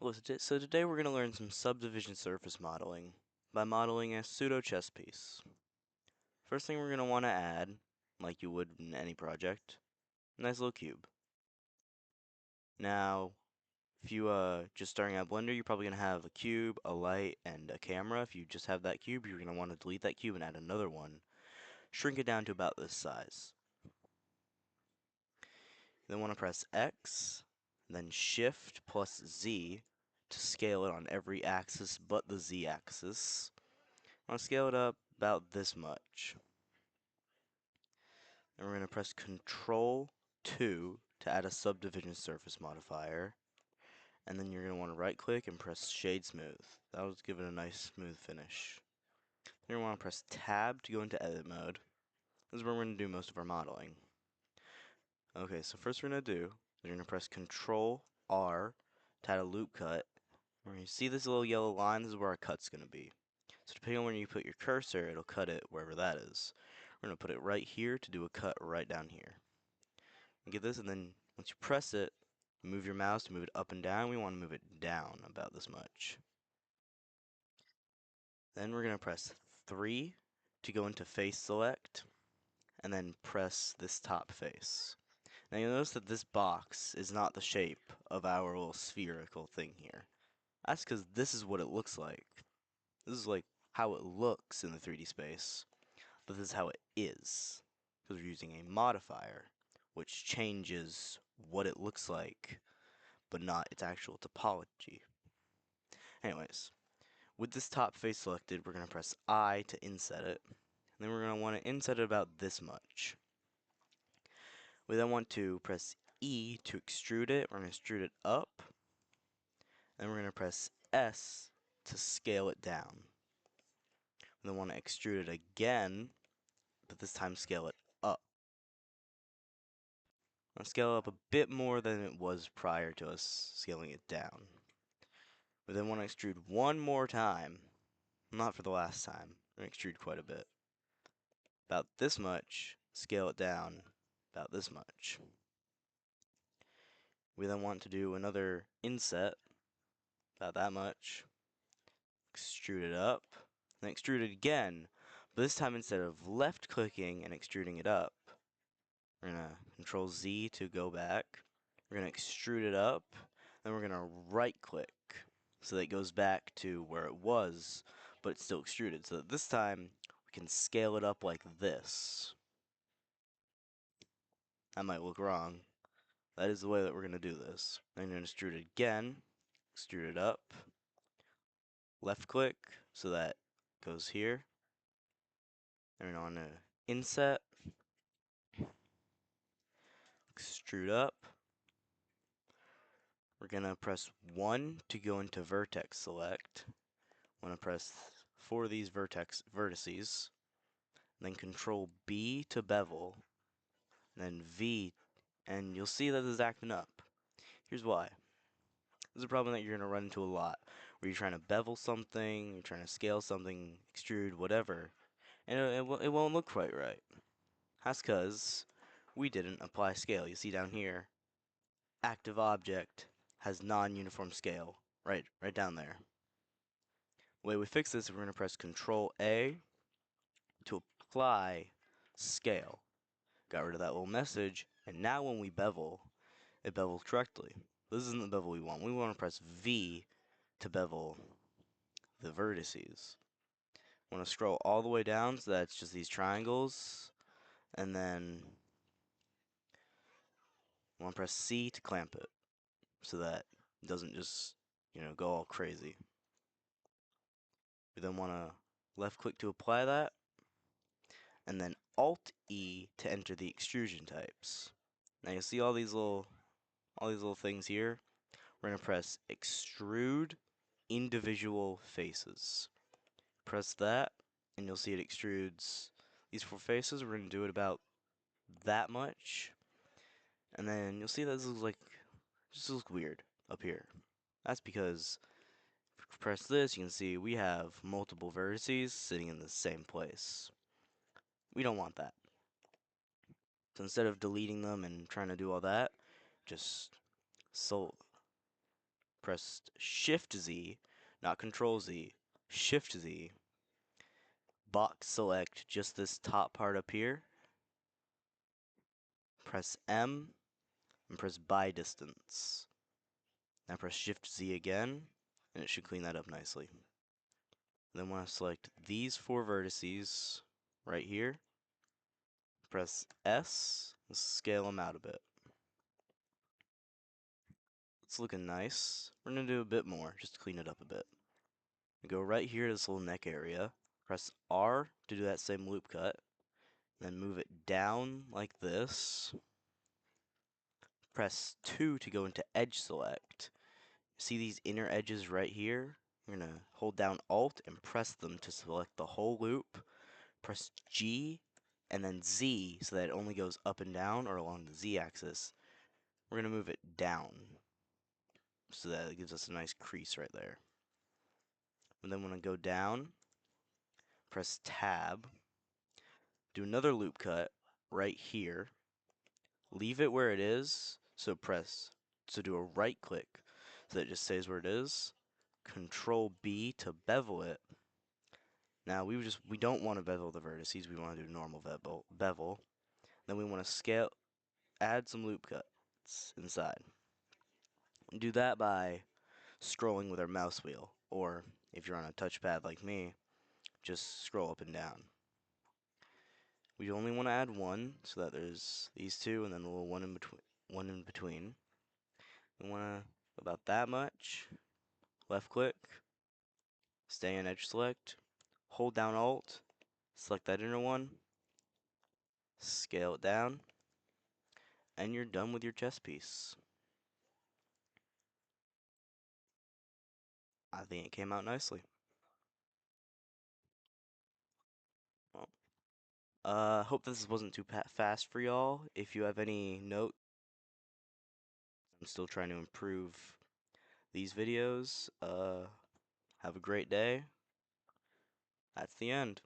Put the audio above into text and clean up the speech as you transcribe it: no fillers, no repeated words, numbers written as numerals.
So today we're going to learn some subdivision surface modeling by modeling a pseudo chess piece. First thing we're going to want to add, like you would in any project, a nice little cube. Now, if you just starting out Blender, you're probably going to have a cube, a light, and a camera. If you just have that cube, you're going to want to delete that cube and add another one. Shrink it down to about this size. You then want to press X, then Shift plus Z to scale it on every axis but the Z axis. I'm going to scale it up about this much. And we're going to press Control 2 to add a subdivision surface modifier. And then you're going to want to right click and press Shade Smooth. That'll give it a nice smooth finish. Then you're going to want to press Tab to go into edit mode. This is where we're going to do most of our modeling. Okay, so first we're going to do is you're going to press Control R to add a loop cut. Where you see this little yellow line, this is where our cut's going to be. So depending on where you put your cursor, it'll cut it wherever that is. We're going to put it right here to do a cut right down here. And get this, and then once you press it, move your mouse to move it up and down. We want to move it down about this much. Then we're going to press 3 to go into face select, and then press this top face. Now you'll notice that this box is not the shape of our little spherical thing here. That's because this is what it looks like. This is like how it looks in the 3D space, but this is how it is, because we're using a modifier, which changes what it looks like, but not its actual topology. Anyways, with this top face selected, we're going to press I to inset it, and then we're going to want to inset it about this much. We then want to press E to extrude it. We're going to extrude it up, and we're going to press S to scale it down. We then want to extrude it again, but this time scale it up. I'll scale it up a bit more than it was prior to us scaling it down. We then want to extrude one more time, not for the last time. We're going to extrude quite a bit. About this much, scale it down about this much. We then want to do another inset, about that much. Extrude it up, then extrude it again, but this time instead of left clicking and extruding it up, we're going to Control Z to go back. We're going to extrude it up, then we're going to right click so that it goes back to where it was, but it's still extruded. So that this time we can scale it up like this. That might look wrong. That is the way that we're going to do this. Then you're going to extrude it again, extrude it up, left click so that goes here. Then we're going to inset, extrude up. We're going to press 1 to go into vertex select. I'm going to press 4 of these vertices. Then Control B to bevel. Then V, and you'll see that this is acting up. Here's why. This is a problem that you're going to run into a lot, where you're trying to bevel something, you're trying to scale something, extrude, whatever, and it won't look quite right. That's because we didn't apply scale. You see down here, active object has non-uniform scale, right down there. The way we fix this is we're going to press Control A to apply scale. Got rid of that little message, and now when we bevel, it bevels correctly. This isn't the bevel we want. We want to press V to bevel the vertices. I want to scroll all the way down so that it's just these triangles, and then I want to press C to clamp it so that it doesn't just, go all crazy. We then want to left click to apply that, and then Alt E to enter the extrusion types. Now you see all these little things here. We're going to press extrude individual faces. Press that, and you'll see it extrudes these 4 faces. We're going to do it about that much. And then you'll see that this looks like, just looks weird up here. That's because if you press this, you can see we have multiple vertices sitting in the same place. We don't want that. So instead of deleting them and trying to do all that, just press Shift Z, not Control Z, Shift Z, box select just this top part up here, press M, and press by distance. Now press Shift Z again, and it should clean that up nicely. Then want to select these 4 vertices right here, press S, and scale them out a bit. It's looking nice. We're going to do a bit more, just to clean it up a bit. Go right here to this little neck area, press R to do that same loop cut, then move it down like this. Press 2 to go into edge select. See these inner edges right here? You're going to hold down Alt and press them to select the whole loop. Press G and then Z so that it only goes up and down or along the Z axis. We're going to move it down so that it gives us a nice crease right there. And then when I go down, press Tab, do another loop cut right here, leave it where it is, so do a right click so that it just stays where it is, Control B to bevel it. Now we don't want to bevel the vertices, we want to do normal bevel. Then we want to add some loop cuts inside. Do that by scrolling with our mouse wheel, or if you're on a touchpad like me, just scroll up and down. We only want to add one, so that there's these two, and then a little one in between. We want to about that much. Left click, stay in edge select, hold down Alt, select that inner one, scale it down, and you're done with your chess piece. I think it came out nicely. Well, hope this wasn't too fast for y'all. If you have any notes, I'm still trying to improve these videos. Have a great day. That's the end.